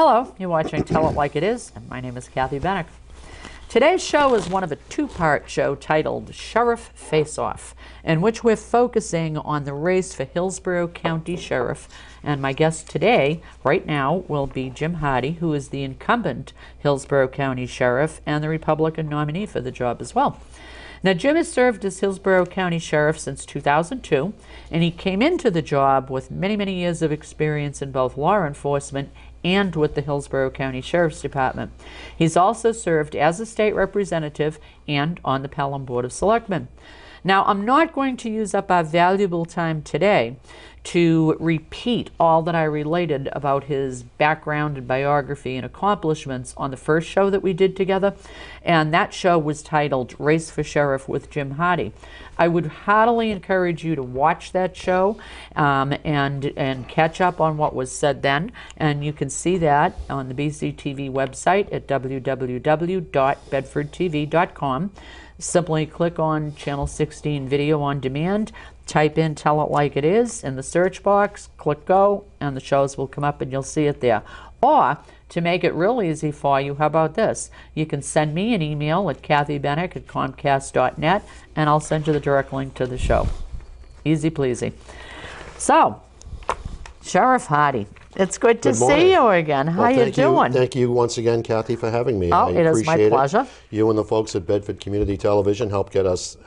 Hello, you're watching Tell It Like It Is, and my name is Kathy Benuck. Today's show is one of a two-part show titled Sheriff Face-Off, in which we're focusing on the race for Hillsborough County Sheriff. And my guest today, right now, will be Jim Hardy, who is the incumbent Hillsborough County Sheriff and the Republican nominee for the job as well. Now, Jim has served as Hillsborough County Sheriff since 2002, and he came into the job with many, many years of experience in both law enforcement and with the Hillsborough County Sheriff's Department. He's also served as a state representative and on the Pelham Board of Selectmen. Now, I'm not going to use up our valuable time today to repeat all that I related about his background and biography and accomplishments on the first show that we did together, and that show was titled Race for Sheriff with Jim Hardy. I would heartily encourage you to watch that show and catch up on what was said then, and you can see that on the BCTV website at www.bedfordtv.com. Simply click on Channel 16 Video on Demand, type in Tell It Like It Is in the search box, click go, and the shows will come up and you'll see it there. Or, to make it real easy for you, how about this? You can send me an email at kathybenuck@comcast.net, and I'll send you the direct link to the show. Easy pleasy. So, Sheriff Hardy, it's good to see you again. How you doing? Thank you once again, Kathy, for having me. Oh, it is my pleasure. You and the folks at Bedford Community Television help us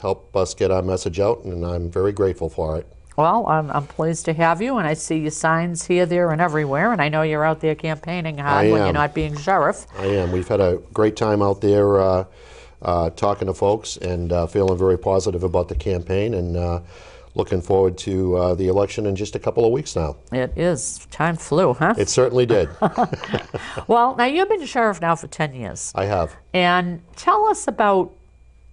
get our message out, and I'm very grateful for it. Well, I'm pleased to have you, and I see your signs here, there, and everywhere, and I know you're out there campaigning hard when you're not being sheriff. I am. We've had a great time out there talking to folks and feeling very positive about the campaign, and looking forward to the election in just a couple of weeks now. It is. Time flew, huh? It certainly did. Well, now you've been sheriff now for 10 years. I have. And tell us about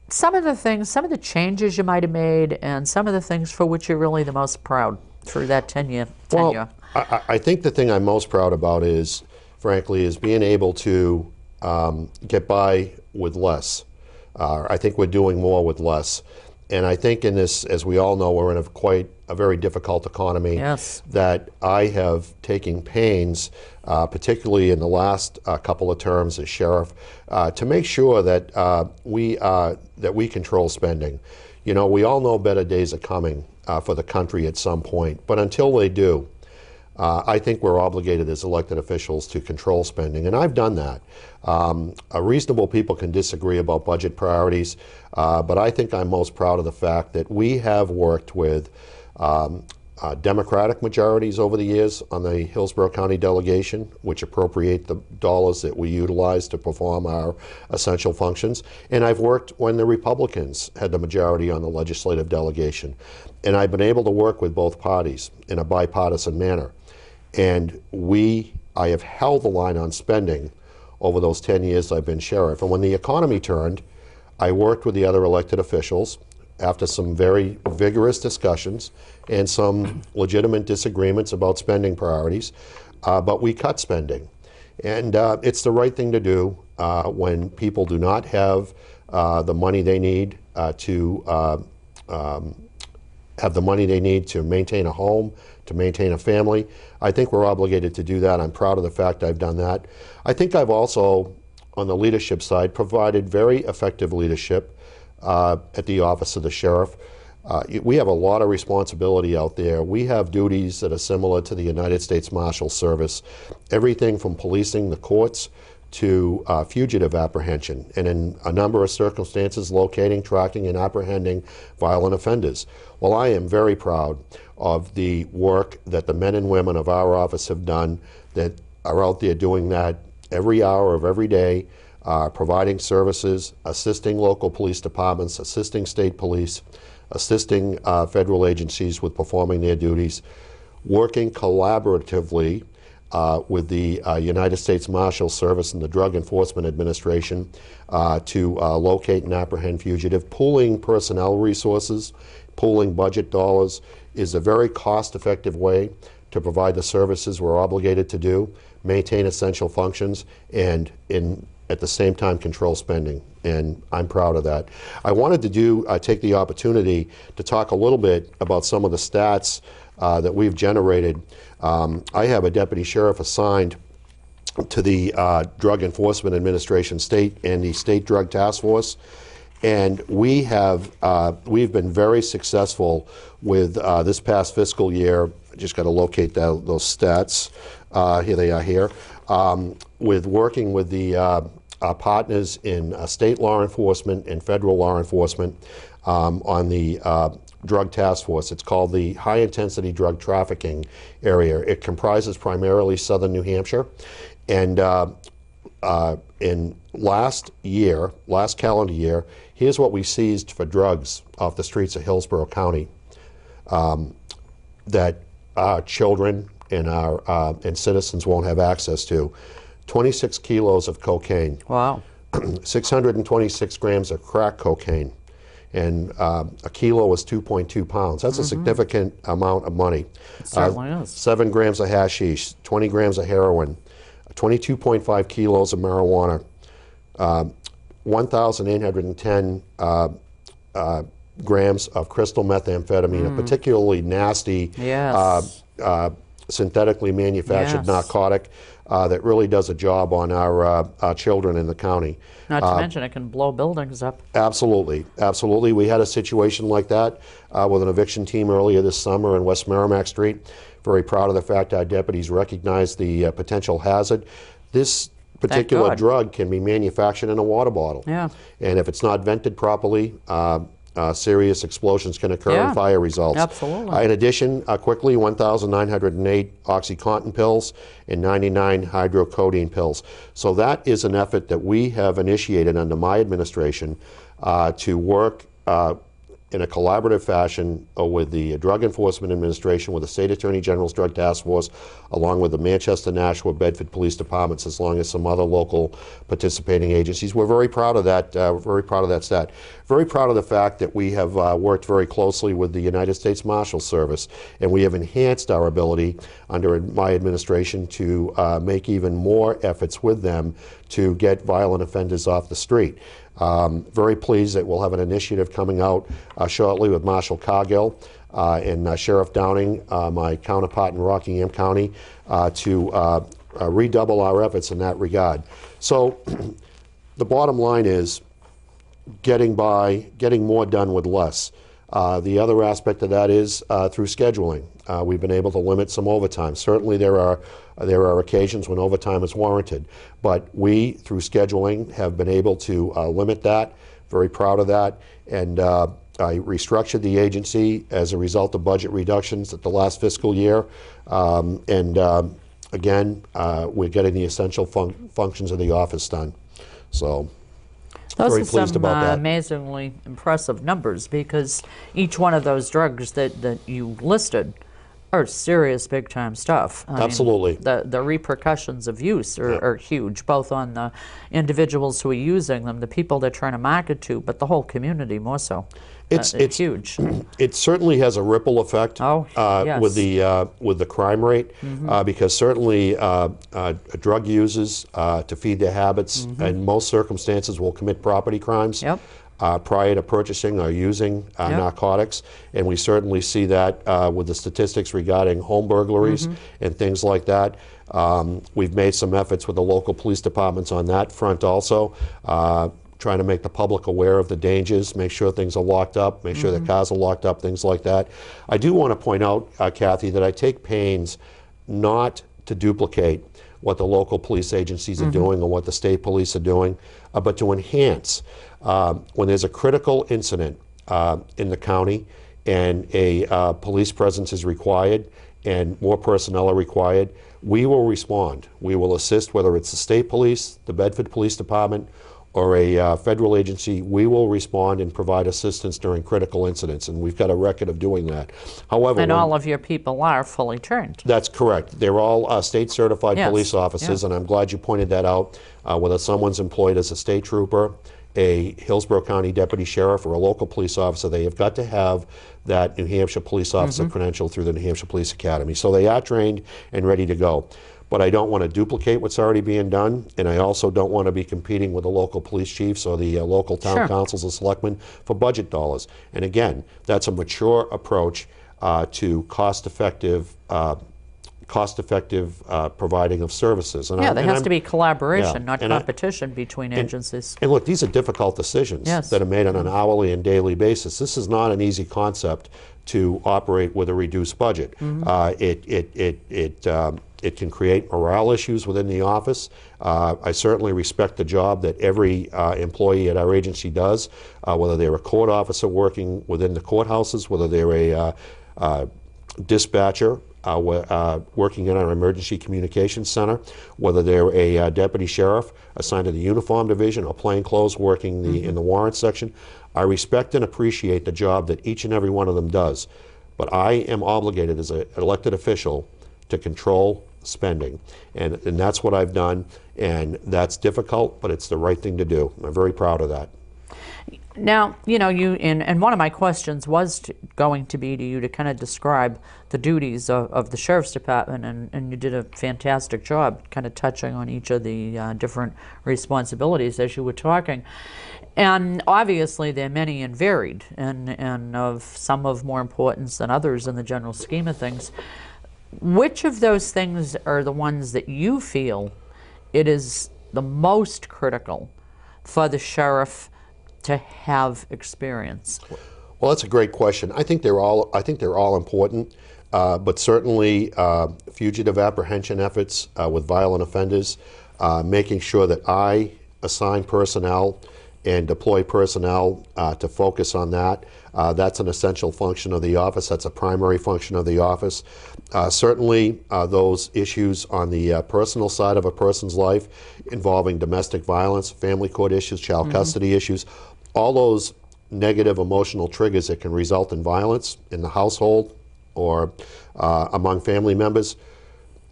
some of the things, some of the changes you might have made, and some of the things for which you're really the most proud through that tenure. Well, I think the thing I'm most proud about is, frankly, is being able to get by with less. I think we're doing more with less. And I think in this, as we all know, we're in quite a very difficult economy. Yes. That I have taken pains, particularly in the last couple of terms as sheriff, to make sure that we control spending. You know, we all know better days are coming for the country at some point, but until they do, I think we're obligated as elected officials to control spending, and I've done that. Reasonable people can disagree about budget priorities, but I think I'm most proud of the fact that we have worked with Democratic majorities over the years on the Hillsborough County delegation, which appropriate the dollars that we utilize to perform our essential functions. And I've worked when the Republicans had the majority on the legislative delegation. And I've been able to work with both parties in a bipartisan manner. And I have held the line on spending over those 10 years I've been sheriff. And when the economy turned, I worked with the other elected officials after some very vigorous discussions and some legitimate disagreements about spending priorities, but we cut spending. And it's the right thing to do when people do not have the money they need to maintain a home, to maintain a family. I think we're obligated to do that. I'm proud of the fact I've done that. I think I've also, on the leadership side, provided very effective leadership at the office of the sheriff. We have a lot of responsibility out there. We have duties that are similar to the United States Marshal Service, everything from policing the courts to fugitive apprehension, and in a number of circumstances, locating, tracking, and apprehending violent offenders. Well, I am very proud of the work that the men and women of our office have done, that are out there doing that every hour of every day, providing services, assisting local police departments, assisting state police, assisting federal agencies with performing their duties, working collaboratively with the United States Marshal Service and the Drug Enforcement Administration to locate and apprehend fugitives. Pooling personnel resources, pooling budget dollars is a very cost-effective way to provide the services we're obligated to do, maintain essential functions, and at the same time control spending. And I'm proud of that. I wanted to take the opportunity to talk a little bit about some of the stats that we've generated. I have a deputy sheriff assigned to the Drug Enforcement Administration state and the State Drug Task Force. And we've been very successful with this past fiscal year. I just got to locate those stats. Here they are here. With working with the partners in state law enforcement and federal law enforcement on the drug task force. It's called the High Intensity Drug Trafficking Area. It comprises primarily southern New Hampshire. And in last calendar year, here's what we seized for drugs off the streets of Hillsborough County that our children and our and citizens won't have access to. 26 kilos of cocaine. Wow. 626 grams of crack cocaine. And a kilo is 2.2 pounds. That's a significant amount of money. It certainly is. 7 grams of hashish, 20 grams of heroin, 22.5 kilos of marijuana, 1,810 grams of crystal methamphetamine, a particularly nasty, synthetically manufactured narcotic that really does a job on our children in the county. Not to mention it can blow buildings up. Absolutely, absolutely. We had a situation like that with an eviction team earlier this summer in West Merrimack Street. Very proud of the fact our deputies recognized the potential hazard. This particular drug can be manufactured in a water bottle. Yeah. And if it's not vented properly, serious explosions can occur and fire results. Absolutely. In addition, quickly, 1,908 OxyContin pills and 99 hydrocodone pills. So that is an effort that we have initiated under my administration to work in a collaborative fashion with the Drug Enforcement Administration, with the State Attorney General's Drug Task Force, along with the Manchester, Nashua, Bedford Police Departments, as long as some other local participating agencies. We're very proud of that. Very proud of that stat. Very proud of the fact that we have worked very closely with the United States Marshal Service, and we have enhanced our ability under my administration to make even more efforts with them to get violent offenders off the street. Very pleased that we'll have an initiative coming out shortly with Marshal Cargill and Sheriff Downing, my counterpart in Rockingham County, to redouble our efforts in that regard. So the bottom line is getting more done with less. The other aspect of that is through scheduling. We've been able to limit some overtime. Certainly there are occasions when overtime is warranted, but we, through scheduling, have been able to limit that. Very proud of that. And I restructured the agency as a result of budget reductions at the last fiscal year. Again, we're getting the essential functions of the office done. So those very pleased about that. Amazingly impressive numbers, because each one of those drugs that you listed are serious big-time stuff. Absolutely. The repercussions of use are huge, both on the individuals who are using them, the people they're trying to market to, but the whole community more so. It's huge. It certainly has a ripple effect yes. with the crime rate, because certainly drug users to feed their habits in most circumstances will commit property crimes. Prior to purchasing or using narcotics, and we certainly see that with the statistics regarding home burglaries and things like that. We've made some efforts with the local police departments on that front also, trying to make the public aware of the dangers, make sure things are locked up, make sure that cars are locked up, things like that. I do want to point out, Kathy, that I take pains not to duplicate what the local police agencies are doing or what the state police are doing, but to enhance. When there's a critical incident in the county and a police presence is required and more personnel are required, we will respond. We will assist, whether it's the state police, the Bedford Police Department, or a federal agency. We will respond and provide assistance during critical incidents, and we've got a record of doing that. However, and all of your people are fully trained. That's correct. They're all state-certified police officers, and I'm glad you pointed that out. Whether someone's employed as a state trooper, a Hillsborough County deputy sheriff, or a local police officer, they have got to have that New Hampshire police officer credential through the New Hampshire Police Academy. So they are trained and ready to go. But I don't want to duplicate what's already being done, and I also don't want to be competing with the local police chiefs or the local town councils or selectmen for budget dollars. And again, that's a mature approach to cost-effective cost-effective providing of services. And Yeah, there has to be collaboration, yeah, not competition between agencies. And look, these are difficult decisions that are made on an hourly and daily basis. This is not an easy concept to operate with a reduced budget. It can create morale issues within the office. I certainly respect the job that every employee at our agency does, whether they're a court officer working within the courthouses, whether they're a dispatcher working in our emergency communications center, whether they're a deputy sheriff assigned to the uniform division or plainclothes working in the warrant section. I respect and appreciate the job that each and every one of them does, but I am obligated as an elected official to control spending, and that's what I've done, and that's difficult, but it's the right thing to do. I'm very proud of that. Now, you know, and one of my questions was going to be to you to kind of describe the duties of the Sheriff's Department, and you did a fantastic job kind of touching on each of the different responsibilities as you were talking. And obviously they're many and varied, and of some of more importance than others in the general scheme of things. Which of those things are the ones that you feel it is the most critical for the sheriff to have experience? Well, that's a great question. I think they're all important, but certainly fugitive apprehension efforts with violent offenders, making sure that I assign personnel and deploy personnel to focus on that. That's an essential function of the office. That's a primary function of the office. Certainly those issues on the personal side of a person's life involving domestic violence, family court issues, child custody issues, all those negative emotional triggers that can result in violence in the household or among family members.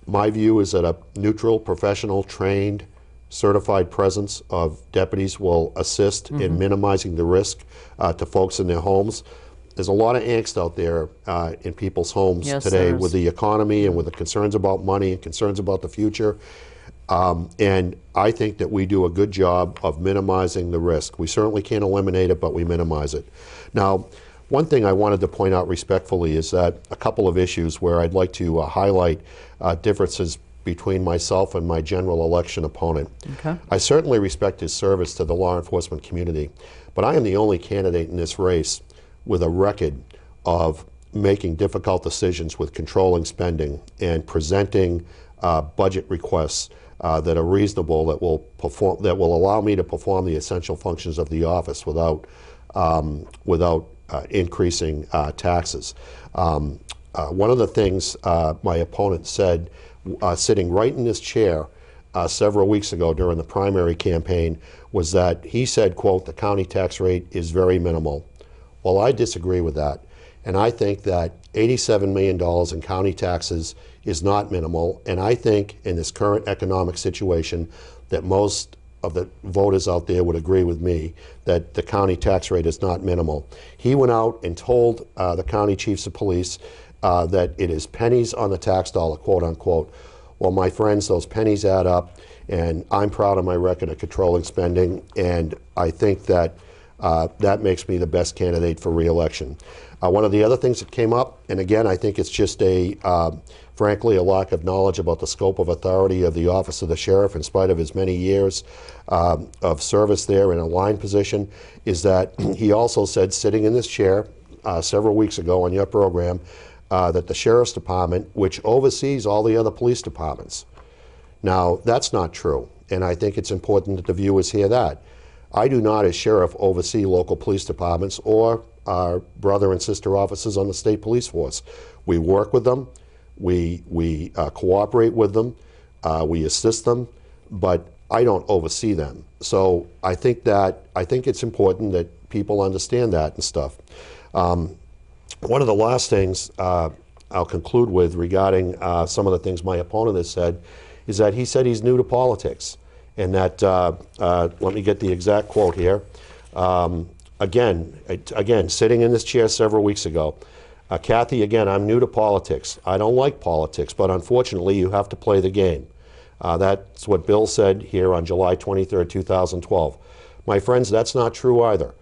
My view is that a neutral, professional, trained, certified presence of deputies will assist in minimizing the risk to folks in their homes. There's a lot of angst out there in people's homes today with the economy and with the concerns about money and concerns about the future. And I think that we do a good job of minimizing the risk. We certainly can't eliminate it, but we minimize it. Now, one thing I wanted to point out respectfully is that a couple of issues where I'd like to highlight differences between myself and my general election opponent. Okay. I certainly respect his service to the law enforcement community, but I am the only candidate in this race with a record of making difficult decisions with controlling spending and presenting budget requests that are reasonable, that will allow me to perform the essential functions of the office without increasing taxes. One of the things my opponent said, sitting right in this chair several weeks ago during the primary campaign, was that he said, quote, "the county tax rate is very minimal." Well, I disagree with that. And I think that $87 million in county taxes is not minimal. And I think in this current economic situation that most of the voters out there would agree with me that the county tax rate is not minimal. He went out and told the county chiefs of police that it is pennies on the tax dollar, quote unquote. Well, my friends, those pennies add up, and I'm proud of my record of controlling spending, and I think that that makes me the best candidate for re-election. One of the other things that came up, and again, I think it's just frankly, a lack of knowledge about the scope of authority of the office of the sheriff in spite of his many years of service there in a line position, is that he also said, sitting in this chair several weeks ago on your program, that the Sheriff's Department, which oversees all the other police departments. Now, that's not true, and I think it's important that the viewers hear that. I do not, as sheriff, oversee local police departments or our brother and sister officers on the state police force. We work with them, we cooperate with them, we assist them, but I don't oversee them. So I think it's important that people understand that and stuff. One of the last things I'll conclude with regarding some of the things my opponent has said is that he said he's new to politics, and that, let me get the exact quote here, again, sitting in this chair several weeks ago, Kathy, again, I'm new to politics. I don't like politics, but unfortunately you have to play the game. That's what Bill said here on July 23rd, 2012. My friends, that's not true either,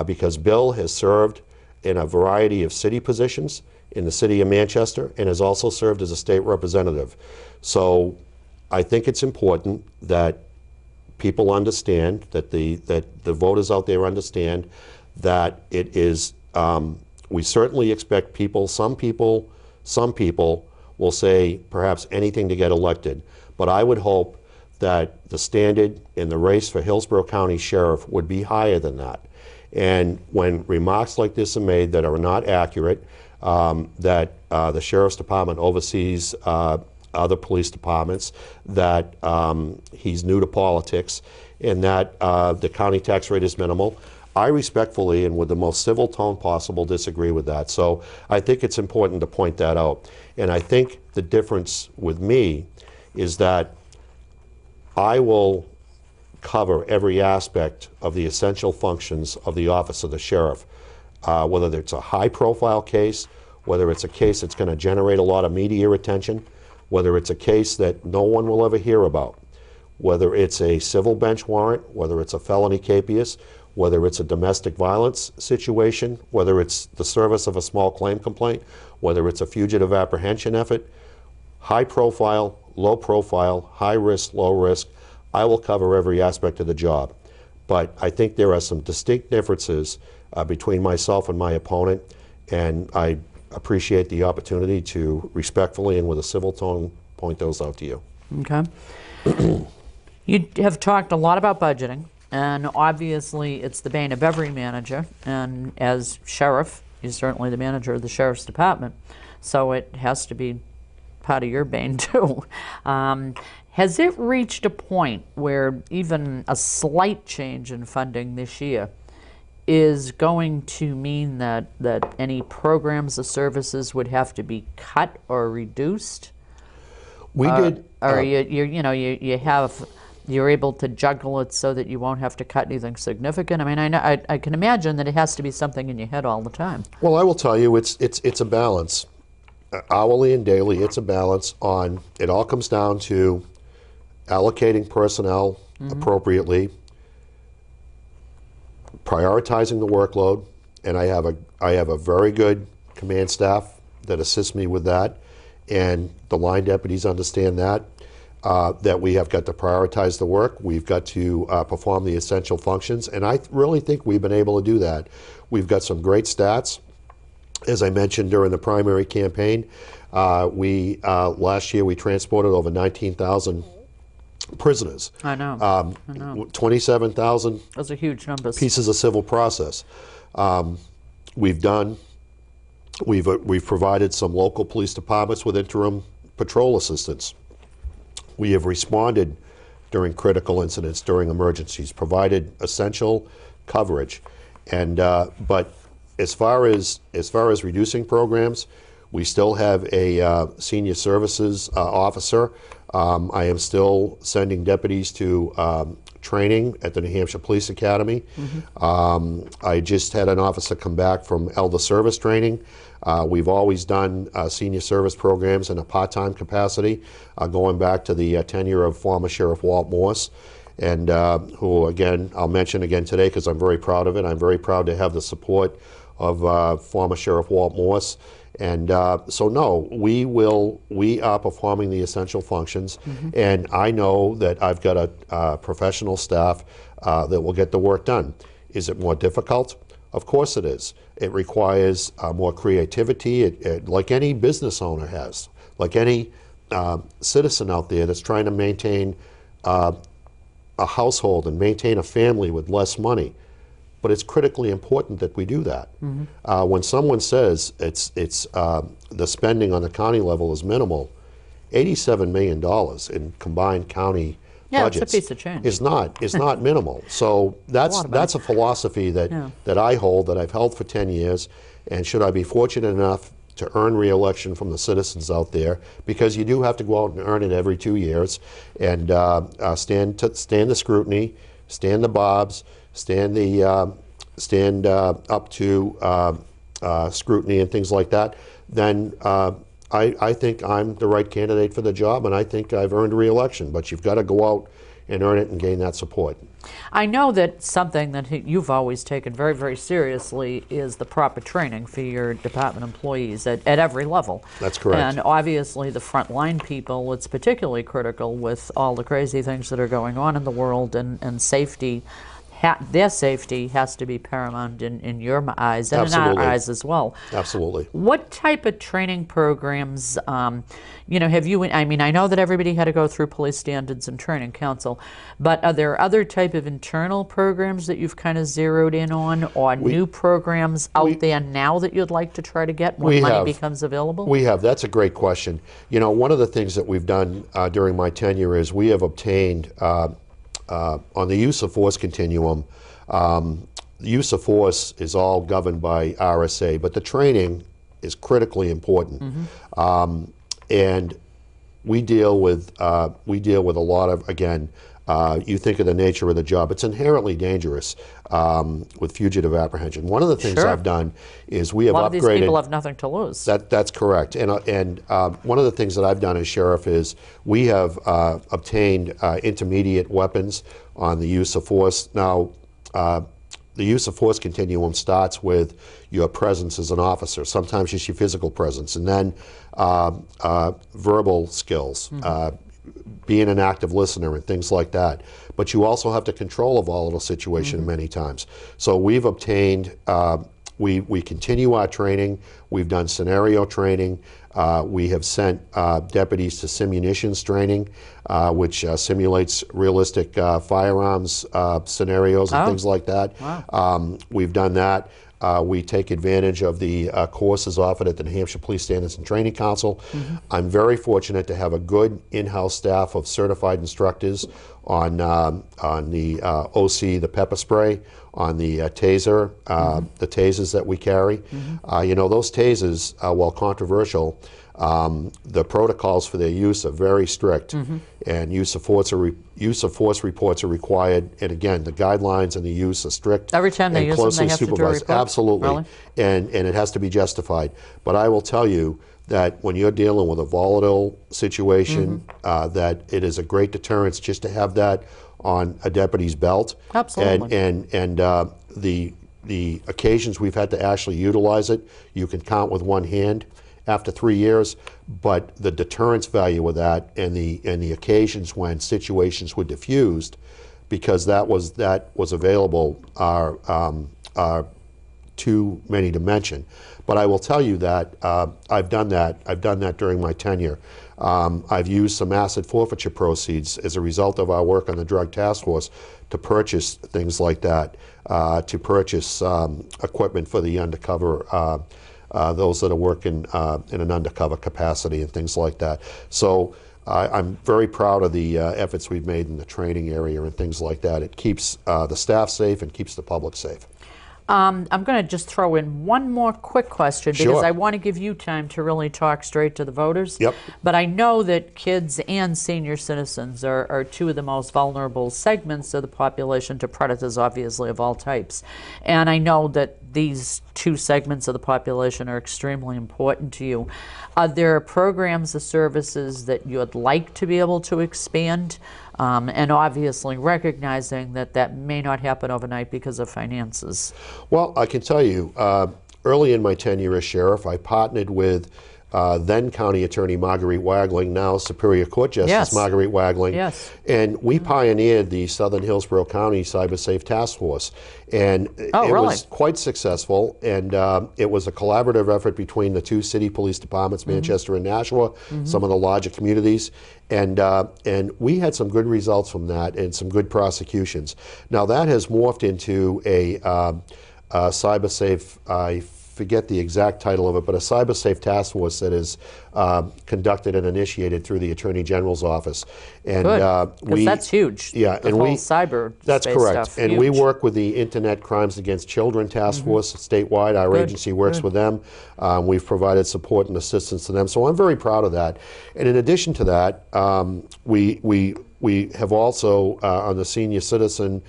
because Bill has served in a variety of city positions in the city of Manchester and has also served as a state representative. So I think it's important that people understand, that the voters out there understand that it is, we certainly expect people, some people will say perhaps anything to get elected, but I would hope that the standard in the race for Hillsborough County Sheriff would be higher than that. And when remarks like this are made that are not accurate, that the Sheriff's Department oversees other police departments, that he's new to politics, and that the county tax rate is minimal, I respectfully and with the most civil tone possible disagree with that. So I think it's important to point that out. And I think the difference with me is that I will cover every aspect of the essential functions of the office of the sheriff, whether it's a high-profile case, whether it's a case that's going to generate a lot of media attention, whether it's a case that no one will ever hear about, whether it's a civil bench warrant, whether it's a felony capias, whether it's a domestic violence situation, whether it's the service of a small claim complaint, whether it's a fugitive apprehension effort, high profile, low profile, high risk, low risk, I will cover every aspect of the job. But I think there are some distinct differences between myself and my opponent, and I appreciate the opportunity to respectfully and with a civil tone point those out to you. Okay. You have talked a lot about budgeting, and obviously it's the bane of every manager, and as sheriff, you're certainly the manager of the Sheriff's Department, so it has to be part of your bane too. Has it reached a point where even a slight change in funding this year is going to mean that any programs or services would have to be cut or reduced? We did. Or you're able to juggle it so that you won't have to cut anything significant? I mean, I can imagine that it has to be something in your head all the time. Well, I will tell you, it's a balance. Hourly and daily, it's a balance on, it all comes down to allocating personnel appropriately, prioritizing the workload, and I have a very good command staff that assists me with that, and the line deputies understand that we have got to prioritize the work, we've got to perform the essential functions, and I really think we've been able to do that. We've got some great stats. As I mentioned during the primary campaign, last year we transported over 19,000 prisoners. I know. 27,000 those are huge numbers. Pieces of civil process. We've provided some local police departments with interim patrol assistance. We have responded during critical incidents, during emergencies, provided essential coverage, and but as far as reducing programs, we still have a senior services officer. I am still sending deputies to training at the New Hampshire Police Academy. I just had an officer come back from elder service training. We've always done senior service programs in a part-time capacity, going back to the tenure of former Sheriff Walt Morse, and who, again, I'll mention again today because I'm very proud of it. I'm very proud to have the support of former Sheriff Walt Morse. And so no, we are performing the essential functions, and I know that I've got a professional staff that will get the work done. Is it more difficult? Of course it is. It requires more creativity, like any business owner has, like any citizen out there that's trying to maintain a household and maintain a family with less money. But it's critically important that we do that. When someone says the spending on the county level is minimal, $87 million in combined county budgets it's a piece of change. is not minimal. So that's a philosophy that I hold, that I've held for 10 years, and should I be fortunate enough to earn re-election from the citizens out there, because you do have to go out and earn it every 2 years, and stand the scrutiny, stand the bobs, stand up to scrutiny and things like that, then I think I'm the right candidate for the job, and I think I've earned re-election. But you've got to go out and earn it and gain that support. I know that something that you've always taken very, very seriously is the proper training for your department employees at every level. That's correct. And obviously the frontline people, it's particularly critical with all the crazy things that are going on in the world, and safety. Their safety has to be paramount in your eyes and Absolutely. in our eyes as well. Absolutely. What type of training programs, have you, I mean, I know that everybody had to go through police standards and training council, but are there other type of internal programs that you've kind of zeroed in on, or new programs out there now that you'd like to try to get when money becomes available? We have. That's a great question. One of the things that we've done during my tenure is we have obtained on the use of force continuum, the use of force is all governed by RSA, but the training is critically important. And we deal with a lot of, again, you think of the nature of the job, it's inherently dangerous with fugitive apprehension. One of the things I've done is we have upgraded. A lot of these people have nothing to lose. That's correct. And one of the things that I've done as sheriff is we have obtained intermediate weapons on the use of force. Now, the use of force continuum starts with your presence as an officer, sometimes just your physical presence, and then verbal skills, being an active listener and things like that. But you also have to control a volatile situation many times. So we've obtained, we continue our training. We've done scenario training. We have sent deputies to simunitions training, which simulates realistic firearms scenarios and things like that. Wow. We've done that. We take advantage of the courses offered at the New Hampshire Police Standards and Training Council. I'm very fortunate to have a good in-house staff of certified instructors on the OC, the pepper spray, on the taser, the tasers that we carry. Those tasers, while controversial, the protocols for their use are very strict, and use of force reports are required. And again, the guidelines and the use are strict. Every time they use them, they have to do a report? Absolutely. Really? And it has to be justified. But I will tell you that when you're dealing with a volatile situation, that it is a great deterrence just to have that on a deputy's belt. Absolutely. And the occasions we've had to actually utilize it, you can count with one hand after 3 years, but the deterrence value of that and the occasions when situations were diffused because that was available are too many to mention. But I will tell you that I've done that during my tenure. I've used some asset forfeiture proceeds as a result of our work on the drug task force to purchase things like that, to purchase equipment for the undercover, those that are working in an undercover capacity and things like that. So I'm very proud of the efforts we've made in the training area and things like that. It keeps the staff safe and keeps the public safe. I'm going to just throw in one more quick question because I want to give you time to really talk straight to the voters. Yep. But I know that kids and senior citizens are two of the most vulnerable segments of the population to predators, obviously, of all types. And I know that these two segments of the population are extremely important to you. Are there programs or services that you would like to be able to expand? And obviously recognizing that that may not happen overnight because of finances. Well, I can tell you, early in my tenure as sheriff, I partnered with then County Attorney Marguerite Wagling, now Superior Court Justice Marguerite Wagling. Yes. And we pioneered the Southern Hillsborough County Cyber Safe Task Force. And it was quite successful. And it was a collaborative effort between the two city police departments, Manchester and Nashua, some of the larger communities. And we had some good results from that and some good prosecutions. Now that has morphed into a Cyber Safe, I forget the exact title of it, but a Cyber Safe Task Force that is conducted and initiated through the Attorney General's office. And because that's huge. Yeah, the whole cyber. That's correct. Stuff, and huge. We work with the Internet Crimes Against Children Task Force statewide. Our agency works with them. We've provided support and assistance to them. So I'm very proud of that. And in addition to that, we have also on the senior citizen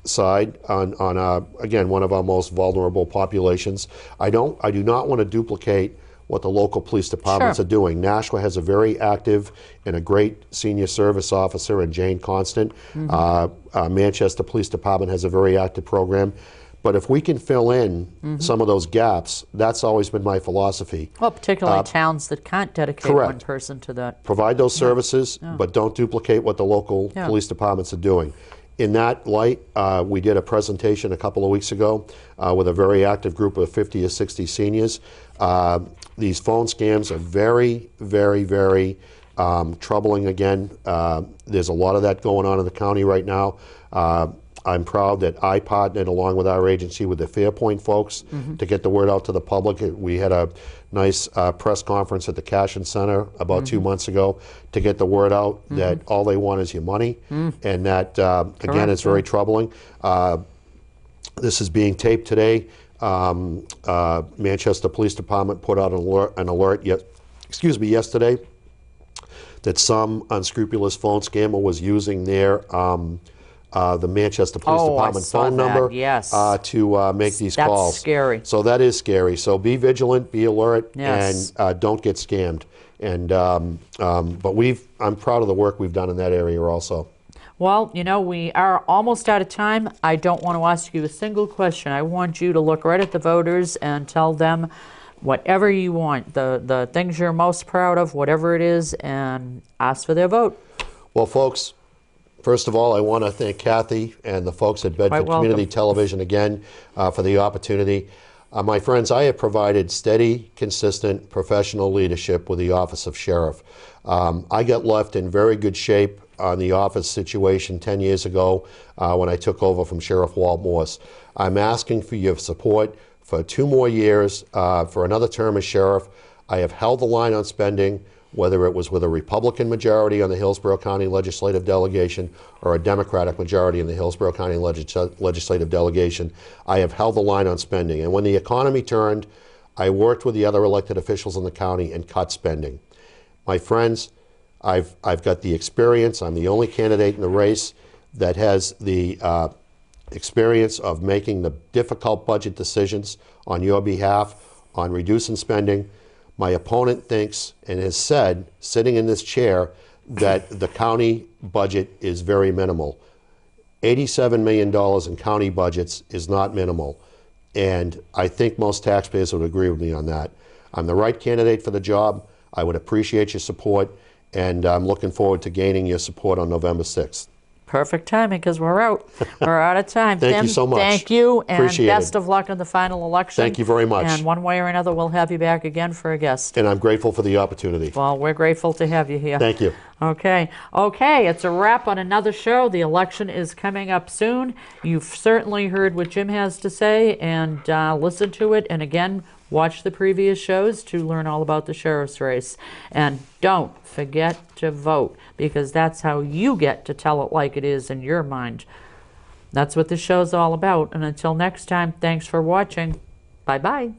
side on again one of our most vulnerable populations. I do not want to duplicate what the local police departments are doing. Nashua has a very active and a great senior service officer in Jane Constant. Manchester Police Department has a very active program. But if we can fill in some of those gaps, that's always been my philosophy. Well, particularly towns that can't dedicate one person to that. Provide those services, but don't duplicate what the local police departments are doing. In that light, we did a presentation a couple of weeks ago with a very active group of 50 or 60 seniors. These phone scams are very, very, very troubling again. There's a lot of that going on in the county right now. I'm proud that I partnered along with our agency with the Fairpoint folks to get the word out to the public. We had a nice press conference at the Cashin Center about 2 months ago to get the word out that all they want is your money, and that, again, it's very troubling. This is being taped today. Manchester Police Department put out an alert yesterday that some unscrupulous phone scammer was using their the Manchester Police Department phone number to make these calls. That's scary. So that is scary. So be vigilant, be alert, and don't get scammed. And but I'm proud of the work we've done in that area also. Well, you know, we are almost out of time. I don't want to ask you a single question. I want you to look right at the voters and tell them whatever you want, the things you're most proud of, whatever it is, and ask for their vote. Well, folks, first of all, I want to thank Kathy and the folks at Bedford Community Television again for the opportunity. My friends, I have provided steady, consistent, professional leadership with the Office of Sheriff. I got left in very good shape on the office situation 10 years ago when I took over from Sheriff Walt Morse. I'm asking for your support for 2 more years for another term as sheriff. I have held the line on spending, whether it was with a Republican majority on the Hillsborough County Legislative Delegation or a Democratic majority in the Hillsborough County Legislative Delegation. I have held the line on spending. And when the economy turned, I worked with the other elected officials in the county and cut spending. My friends, I've got the experience. I'm the only candidate in the race that has the experience of making the difficult budget decisions on your behalf on reducing spending. My opponent thinks and has said, sitting in this chair, that the county budget is very minimal. $87 million in county budgets is not minimal. And I think most taxpayers would agree with me on that. I'm the right candidate for the job. I would appreciate your support, and I'm looking forward to gaining your support on November 6th. Perfect timing, because we're out. We're out of time. Thank you so much. Thank you, and Appreciate best it. of luck in the final election. Thank you very much. And one way or another, we'll have you back again for a guest. And I'm grateful for the opportunity. Well, we're grateful to have you here. Thank you. Okay, it's a wrap on another show. The election is coming up soon. You've certainly heard what Jim has to say, and listen to it. And again, watch the previous shows to learn all about the sheriff's race. And don't forget to vote, because that's how you get to tell it like it is in your mind. That's what this show's all about. And until next time, thanks for watching. Bye-bye.